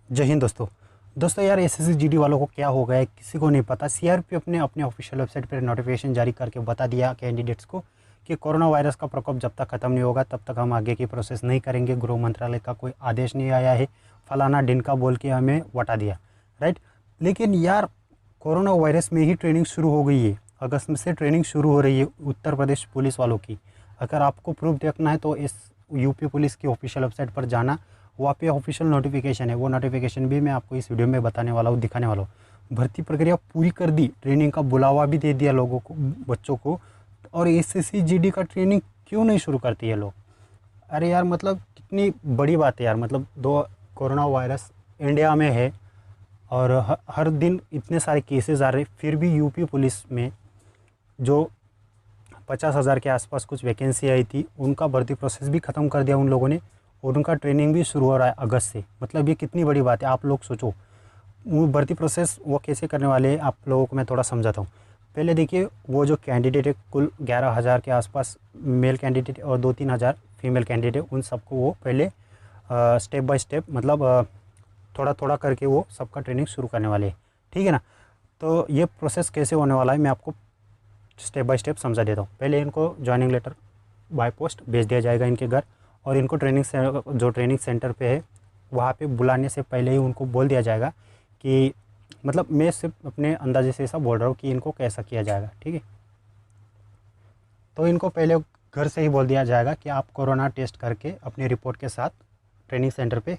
जय हिंद दोस्तों यार एसएससी जीडी वालों को क्या हो गया है किसी को नहीं पता। सीआरपीएफ ने अपने ऑफिशियल वेबसाइट पर नोटिफिकेशन जारी करके बता दिया कैंडिडेट्स को कि कोरोना वायरस का प्रकोप जब तक ख़त्म नहीं होगा तब तक हम आगे की प्रोसेस नहीं करेंगे। गृह मंत्रालय का कोई आदेश नहीं आया है, फलाना दिन का बोल के हमें वटा दिया, राइट। लेकिन यार कोरोना वायरस में ही ट्रेनिंग शुरू हो गई है, अगस्त में से ट्रेनिंग शुरू हो रही है उत्तर प्रदेश पुलिस वालों की। अगर आपको प्रूफ देखना है तो इस यूपी पुलिस की ऑफिशियल वेबसाइट पर जाना, वहाँ पे ऑफिशियल नोटिफिकेशन है। वो नोटिफिकेशन भी मैं आपको इस वीडियो में बताने वाला हूँ, दिखाने वाला हूँ। भर्ती प्रक्रिया पूरी कर दी, ट्रेनिंग का बुलावा भी दे दिया लोगों को, बच्चों को। और एसएससी जीडी का ट्रेनिंग क्यों नहीं शुरू करती है लोग? अरे यार मतलब कितनी बड़ी बात है यार। मतलब दो कोरोना वायरस इंडिया में है और हर दिन इतने सारे केसेस आ रहे, फिर भी यूपी पुलिस में जो 50,000 के आसपास कुछ वैकेंसी आई थी उनका भर्ती प्रोसेस भी ख़त्म कर दिया उन लोगों ने, और उनका ट्रेनिंग भी शुरू हो रहा है अगस्त से। मतलब ये कितनी बड़ी बात है, आप लोग सोचो। वो भर्ती प्रोसेस वो कैसे करने वाले हैं आप लोगों को मैं थोड़ा समझाता हूँ। पहले देखिए, वो जो कैंडिडेट है कुल 11,000 के आसपास मेल कैंडिडेट और 2-3 हज़ार फीमेल कैंडिडेट, उन सबको वो पहले स्टेप बाय स्टेप मतलब थोड़ा थोड़ा करके वो सबका ट्रेनिंग शुरू करने वाले हैं, ठीक है ना। तो ये प्रोसेस कैसे होने वाला है मैं आपको स्टेप बाय स्टेप समझा देता हूँ। पहले इनको ज्वाइनिंग लेटर बाय पोस्ट भेज दिया जाएगा इनके घर, और इनको ट्रेनिंग सेंटर पे है वहाँ पे बुलाने से पहले ही उनको बोल दिया जाएगा कि, मतलब मैं सिर्फ अपने अंदाजे से ऐसा बोल रहा हूँ कि इनको कैसा किया जाएगा, ठीक है। तो इनको पहले घर से ही बोल दिया जाएगा कि आप कोरोना टेस्ट करके अपनी रिपोर्ट के साथ ट्रेनिंग सेंटर पे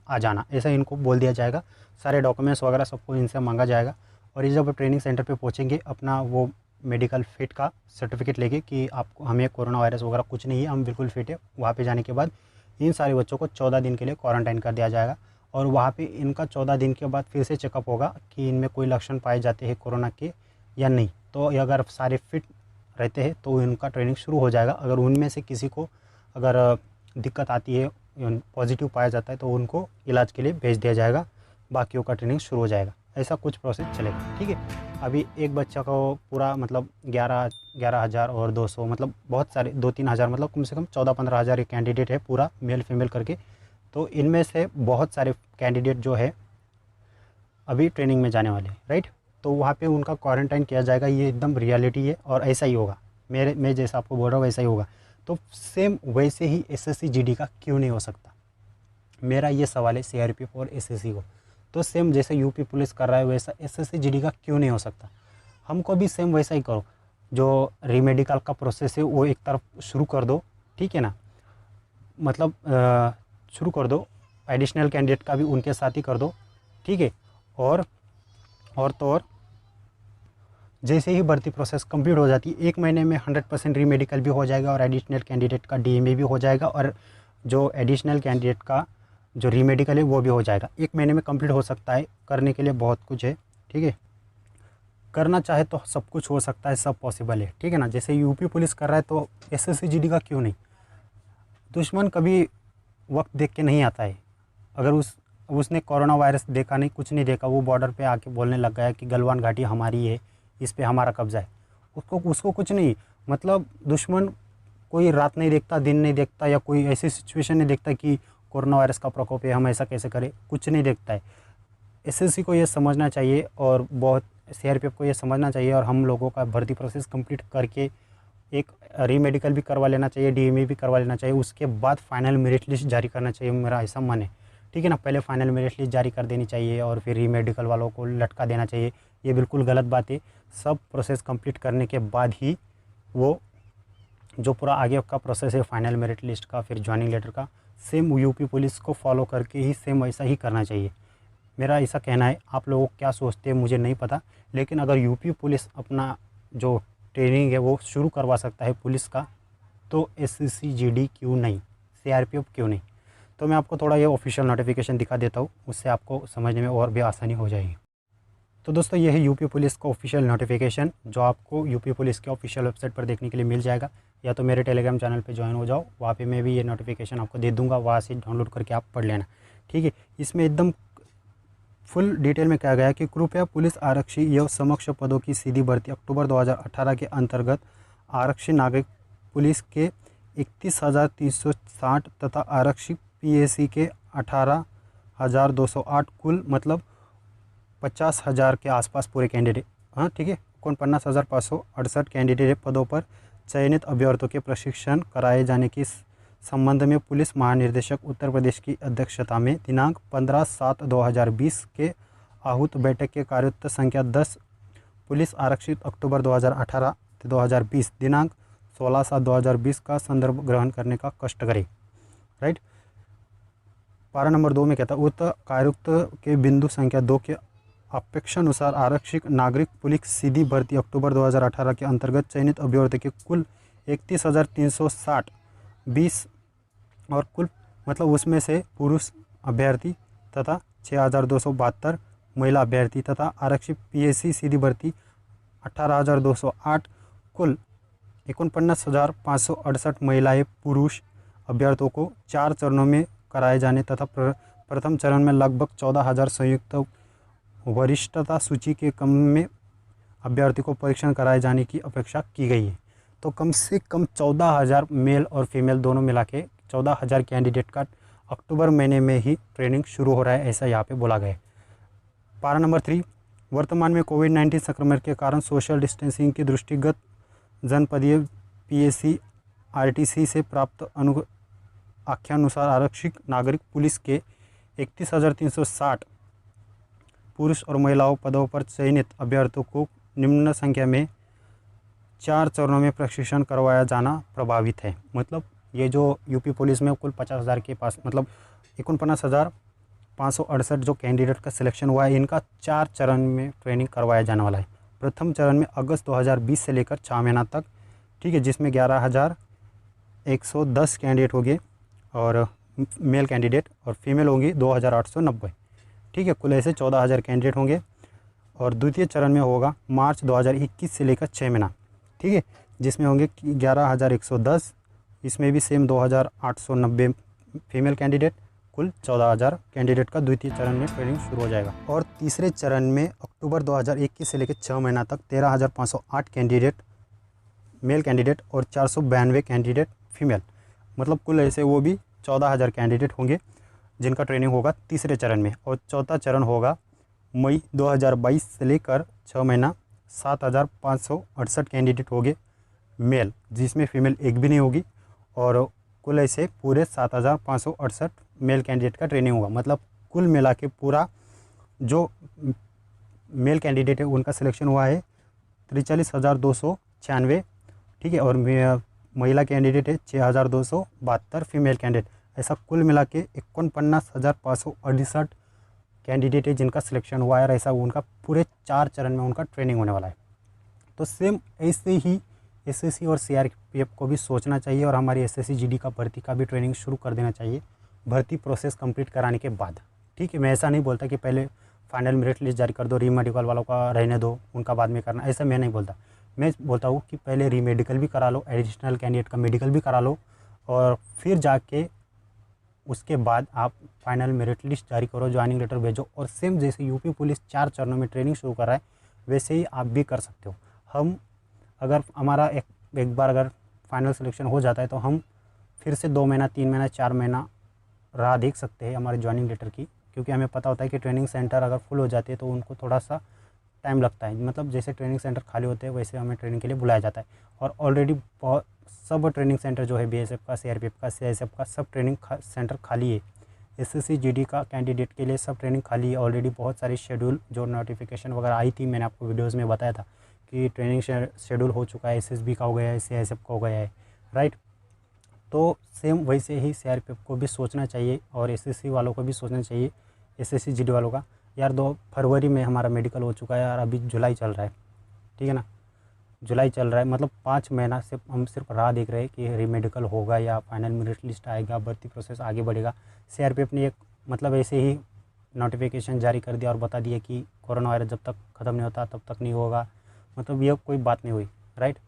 आ जाना, ऐसा इनको बोल दिया जाएगा। सारे डॉक्यूमेंट्स वगैरह सबको इनसे मांगा जाएगा, और ये जब ट्रेनिंग सेंटर पे पहुँचेंगे अपना वो मेडिकल फिट का सर्टिफिकेट लेके कि आपको हमें कोरोना वायरस वगैरह कुछ नहीं है, हम बिल्कुल फिट है। वहाँ पे जाने के बाद इन सारे बच्चों को 14 दिन के लिए क्वारंटाइन कर दिया जाएगा, और वहाँ पे इनका 14 दिन के बाद फिर से चेकअप होगा कि इनमें कोई लक्षण पाए जाते हैं कोरोना के या नहीं। तो अगर सारे फिट रहते हैं तो इनका ट्रेनिंग शुरू हो जाएगा। अगर उनमें से किसी को अगर दिक्कत आती है, पॉजिटिव पाया जाता है, तो उनको इलाज के लिए भेज दिया जाएगा, बाकियों का ट्रेनिंग शुरू हो जाएगा। ऐसा कुछ प्रोसेस चलेगा, ठीक है। अभी एक बच्चा को पूरा मतलब 11,000 और 200 मतलब बहुत सारे 2-3 हज़ार मतलब कम से कम 14-15 हज़ार कैंडिडेट है पूरा मेल फीमेल करके। तो इनमें से बहुत सारे कैंडिडेट जो है अभी ट्रेनिंग में जाने वाले हैं, राइट। तो वहाँ पे उनका क्वारंटाइन किया जाएगा, ये एकदम रियलिटी है और ऐसा ही होगा। मैं जैसा आपको बोल रहा हूँ वैसा ही होगा। तो सेम वैसे ही एसएससी जीडी का क्यों नहीं हो सकता, मेरा ये सवाल है सीआरपीएफ और एसएससी को। तो सेम जैसे यूपी पुलिस कर रहा है वैसा एसएससी जीडी का क्यों नहीं हो सकता? हमको भी सेम वैसा ही करो। जो रीमेडिकल का प्रोसेस है वो एक तरफ शुरू कर दो, ठीक है ना। मतलब शुरू कर दो, एडिशनल कैंडिडेट का भी उनके साथ ही कर दो, ठीक है। और तो और जैसे ही भर्ती प्रोसेस कंप्लीट हो जाती है 1 महीने में 100% रीमेडिकल भी हो जाएगा और एडिशनल कैंडिडेट का डीएमए भी हो जाएगा, और जो एडिशनल कैंडिडेट का जो रीमेडिकल है वो भी हो जाएगा। 1 महीने में कंप्लीट हो सकता है, करने के लिए बहुत कुछ है, ठीक है। करना चाहे तो सब कुछ हो सकता है, सब पॉसिबल है, ठीक है ना। जैसे यूपी पुलिस कर रहा है तो एसएससी जीडी का क्यों नहीं? दुश्मन कभी वक्त देख के नहीं आता है। अगर उसने कोरोना वायरस देखा नहीं, कुछ नहीं देखा, वो बॉर्डर पे आके बोलने लग गया कि गलवान घाटी हमारी है, इस पे हमारा कब्जा है, उसको कुछ नहीं। मतलब दुश्मन कोई रात नहीं देखता, दिन नहीं देखता, या कोई ऐसी सिचुएशन नहीं देखता कि कोरोना वायरस का प्रकोप है, हम ऐसा कैसे करें, कुछ नहीं देखता है। एसएससी को ये समझना चाहिए और बहुत सीआरपीएफ को ये समझना चाहिए, और हम लोगों का भर्ती प्रोसेस कंप्लीट करके एक रीमेडिकल भी करवा लेना चाहिए, डीएमए भी करवा लेना चाहिए। उसके बाद फाइनल मेरिट लिस्ट जारी करना चाहिए, मेरा ऐसा मन है, ठीक है ना। पहले फाइनल मेरिट लिस्ट जारी कर देनी चाहिए और फिर रीमेडिकल वालों को लटका देना चाहिए। ये बिल्कुल गलत बात है। सब प्रोसेस कंप्लीट करने के बाद ही वो जो पूरा आगे का प्रोसेस है फाइनल मेरिट लिस्ट का, फिर ज्वाइनिंग लेटर का, सेम यूपी पुलिस को फॉलो करके ही सेम वैसा ही करना चाहिए, मेरा ऐसा कहना है। आप लोग क्या सोचते हैं मुझे नहीं पता, लेकिन अगर यूपी पुलिस अपना जो ट्रेनिंग है वो शुरू करवा सकता है पुलिस का, तो एसएससी जीडी क्यों नहीं, सीआरपीएफ क्यों नहीं? तो मैं आपको थोड़ा ये ऑफिशियल नोटिफिकेशन दिखा देता हूँ, उससे आपको समझने में और भी आसानी हो जाएगी। तो दोस्तों ये है यूपी पुलिस का ऑफिशियल नोटिफिकेशन, जो आपको यूपी पुलिस के ऑफिशियल वेबसाइट पर देखने के लिए मिल जाएगा, या तो मेरे टेलीग्राम चैनल पे ज्वाइन हो जाओ, वहाँ पे मैं भी ये नोटिफिकेशन आपको दे दूँगा, वहाँ से डाउनलोड करके आप पढ़ लेना, ठीक है। इसमें एकदम फुल डिटेल में कहा गया है कि कृपया पुलिस आरक्षी एवं समक्ष पदों की सीधी भर्ती अक्टूबर 2018 के अंतर्गत आरक्षी नागरिक पुलिस के 31,360 तथा आरक्षी पीएसी के 49,208 कुल, मतलब 50,000 के आसपास पूरे कैंडिडेट, हाँ ठीक है, 49,568 कैंडिडेट पदों पर चयनित अभ्यर्थियों के प्रशिक्षण कराए जाने के संबंध में पुलिस महानिदेशक उत्तर प्रदेश की अध्यक्षता में दिनांक 15/7/2020 के आहूत बैठक के कार्यत्व संख्या 10 पुलिस आरक्षित अक्टूबर 2018 से 2020 दिनांक 16/7/2020 का संदर्भ ग्रहण करने का कष्ट करे। राइट। पारा नंबर 2 में कहता है उक्त कार्युक्त के बिंदु संख्या 2 के अपेक्षानुसार आरक्षित नागरिक पुलिस सीधी भर्ती अक्टूबर 2018 के अंतर्गत चयनित अभ्यर्थी के कुल 31,360 20 और कुल, मतलब उसमें से पुरुष अभ्यर्थी तथा 6,272 महिला अभ्यर्थी तथा आरक्षित पीएससी सीधी भर्ती 18,208 कुल 49,568 महिलाएं पुरुष अभ्यर्थियों को 4 चरणों में कराए जाने तथा प्रथम चरण में लगभग 14,000 संयुक्त वरिष्ठता सूची के कम में अभ्यर्थी को परीक्षण कराए जाने की अपेक्षा की गई है। तो कम से कम 14,000 मेल और फीमेल दोनों मिला के 14,000 कैंडिडेट का अक्टूबर महीने में ही ट्रेनिंग शुरू हो रहा है, ऐसा यहाँ पे बोला गया है। पारा नंबर 3, वर्तमान में कोविड-19 संक्रमण के कारण सोशल डिस्टेंसिंग के दृष्टिगत जनपदीय पीएससी आरटीसी से प्राप्त आख्यानुसार आरक्षित नागरिक पुलिस के 31,360 पुरुष और महिलाओं पदों पर चयनित अभ्यर्थियों को निम्न संख्या में 4 चरणों में प्रशिक्षण करवाया जाना प्रभावित है। मतलब ये जो यूपी पुलिस में कुल 50,000 के पास, मतलब 49,568 जो कैंडिडेट का सिलेक्शन हुआ है, इनका 4 चरण में ट्रेनिंग करवाया जाने वाला है। प्रथम चरण में अगस्त 2020 से लेकर 6 महीना तक, ठीक है, जिसमें 11,110 कैंडिडेट होंगे और मेल कैंडिडेट, और फीमेल होंगी 2,890, ठीक है, कुल ऐसे 14,000 कैंडिडेट होंगे। और द्वितीय चरण में होगा मार्च 2021 से लेकर 6 महीना, ठीक है, जिसमें होंगे 11,110, इसमें भी सेम 2,890 फीमेल कैंडिडेट, कुल 14,000 कैंडिडेट का द्वितीय चरण में ट्रेनिंग शुरू हो जाएगा। और तीसरे चरण में अक्टूबर 2021 से लेकर 6 महीना तक 13,508 कैंडिडेट मेल कैंडिडेट और 492 कैंडिडेट फीमेल, मतलब कुल ऐसे वो भी 14,000 कैंडिडेट होंगे जिनका ट्रेनिंग होगा तीसरे चरण में। और चौथा चरण होगा मई 2022 से लेकर 6 महीना, 7,568 कैंडिडेट होंगे मेल, जिसमें फीमेल एक भी नहीं होगी, और कुल ऐसे पूरे 7,568 मेल कैंडिडेट का ट्रेनिंग होगा। मतलब कुल मिला के पूरा जो मेल कैंडिडेट है उनका सिलेक्शन हुआ है 43,296, ठीक है, और महिला कैंडिडेट है 6,272 फीमेल कैंडिडेट, ऐसा कुल मिला के 49,568 कैंडिडेट है जिनका सिलेक्शन हुआ है, और ऐसा उनका पूरे 4 चरण में उनका ट्रेनिंग होने वाला है। तो सेम ऐसे ही एसएससी और सीआरपीएफ को भी सोचना चाहिए और हमारी एसएससी जीडी का भर्ती का भी ट्रेनिंग शुरू कर देना चाहिए भर्ती प्रोसेस कंप्लीट कराने के बाद, ठीक है। मैं ऐसा नहीं बोलता कि पहले फाइनल मेरिट लिस्ट जारी कर दो, री मेडिकल वालों का रहने दो, उनका बाद में करना, ऐसा मैं नहीं बोलता। मैं बोलता हूँ कि पहले री मेडिकल भी करा लो, एडिशनल कैंडिडेट का मेडिकल भी करा लो, और फिर जाके उसके बाद आप फाइनल मेरिट लिस्ट जारी करो, ज्वाइनिंग लेटर भेजो, और सेम जैसे यूपी पुलिस 4 चरणों में ट्रेनिंग शुरू कर रहा है वैसे ही आप भी कर सकते हो। हम अगर हमारा एक बार अगर फाइनल सिलेक्शन हो जाता है तो हम फिर से 2 महीना 3 महीना 4 महीना राह देख सकते हैं हमारे ज्वाइनिंग लेटर की, क्योंकि हमें पता होता है कि ट्रेनिंग सेंटर अगर फुल हो जाते हैं तो उनको थोड़ा सा टाइम लगता है। मतलब जैसे ट्रेनिंग सेंटर खाली होते हैं वैसे हमें ट्रेनिंग के लिए बुलाया जाता है, और ऑलरेडी बहुत सब ट्रेनिंग सेंटर जो है बीएसएफ का, सीआरपीएफ का, सीआईएसएफ का, सब ट्रेनिंग सेंटर खाली है। एसएससी जीडी का कैंडिडेट के लिए सब ट्रेनिंग खाली है ऑलरेडी। बहुत सारी शेड्यूल जो नोटिफिकेशन वगैरह आई थी, मैंने आपको वीडियोस में बताया था कि ट्रेनिंग शेड्यूल हो चुका है, एसएसबी का हो गया है, सीआईएसएफ का हो गया है, राइट। तो सेम वैसे ही सीआरपीएफ को भी सोचना चाहिए और एसएससी वालों को भी सोचना चाहिए, एसएससी जीडी वालों का। यार 2 फरवरी में हमारा मेडिकल हो चुका है यार, अभी जुलाई चल रहा है, ठीक है ना, जुलाई चल रहा है, मतलब 5 महीना से हम सिर्फ राह देख रहे हैं कि री मेडिकल होगा या फाइनल मेरिट लिस्ट आएगा, भर्ती प्रोसेस आगे बढ़ेगा। सीआरपीएफ ने एक मतलब ऐसे ही नोटिफिकेशन जारी कर दिया और बता दिया कि कोरोना वायरस जब तक ख़त्म नहीं होता तब तक नहीं होगा, मतलब ये कोई बात नहीं हुई, राइट।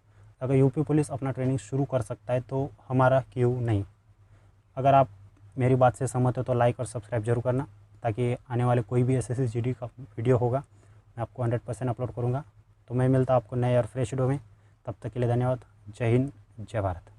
अगर यूपी पुलिस अपना ट्रेनिंग शुरू कर सकता है तो हमारा क्यों नहीं। अगर आप मेरी बात से सहमत हो तो लाइक और सब्सक्राइब जरूर करना, ताकि आने वाले कोई भी एसएससी जीडी का वीडियो होगा मैं आपको 100% अपलोड करूँगा। तो मैं मिलता आपको नए और फ्रेश वीडियो में, तब तक के लिए धन्यवाद। जय हिंद, जय भारत।